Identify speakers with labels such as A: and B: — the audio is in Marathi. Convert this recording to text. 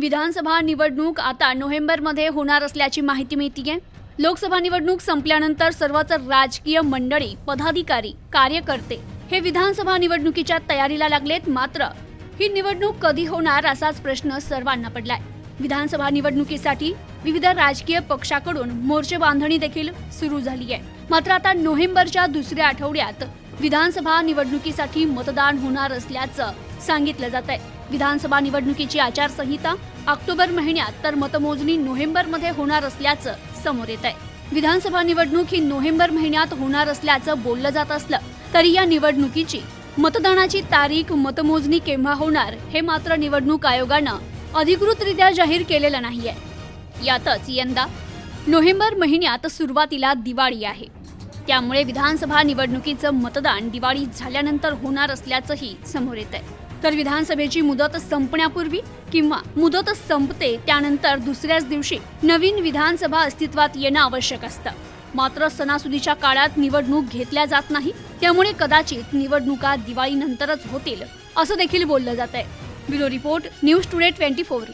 A: विधानसभा निवडणूक आता नोव्हेंबरमध्ये होणार असल्याची माहिती मिळतेय। लोकसभा निवडणूक संपल्यानंतर सर्वच राजकीय मंडळी, पदाधिकारी, कार्यकर्ते हे विधानसभा निवडणुकीच्या तयारीला लागलेत। मात्र ही निवडणूक कधी होणार असाच प्रश्न सर्वांना पडलाय। विधानसभा निवडणुकीसाठी विविध राजकीय पक्षाकडून मोर्चे बांधणी देखील सुरू झाली आहे। मात्र आता नोव्हेंबरच्या दुसऱ्या आठवड्यात विधानसभा निवडणुकीसाठी मतदान होणार असल्याचं सांगितलं जात आहे। विधानसभा निवडणुकीची आचारसंहिता ऑक्टोबर महिन्यात तर मतमोजणी नोव्हेंबरमध्ये होणार असल्याचं समोर येत आहे। विधानसभा निवडणूक ही नोव्हेंबर महिन्यात होणार असल्याचं बोललं जात असलं तरी या निवडणुकीची मतदानाची तारीख, मतमोजणी केव्हा होणार हे मात्र निवडणूक आयोगानं अधिकृतरित्या जाहीर केलेलं नाहीये। यातच यंदा नोव्हेंबर महिन्यात सुरुवातीला दिवाळी आहे, त्यामुळे विधानसभा निवडणुकीचं मतदान दिवाळी झाल्यानंतर होणार असल्याचंही समोर येत आहे। तर विधानसभेची मुदत संपण्यापूर्वी किंवा मुदत संपते त्यानंतर दुसऱ्याच दिवशी नवीन विधानसभा अस्तित्वात येणं आवश्यक असतं। मात्र सणासुदीच्या काळात निवडणूक घेतल्या जात नाही, त्यामुळे कदाचित निवडणुका दिवाळीनंतरच होतील असं देखील बोललं जात आहे। Bureau report, news today 24।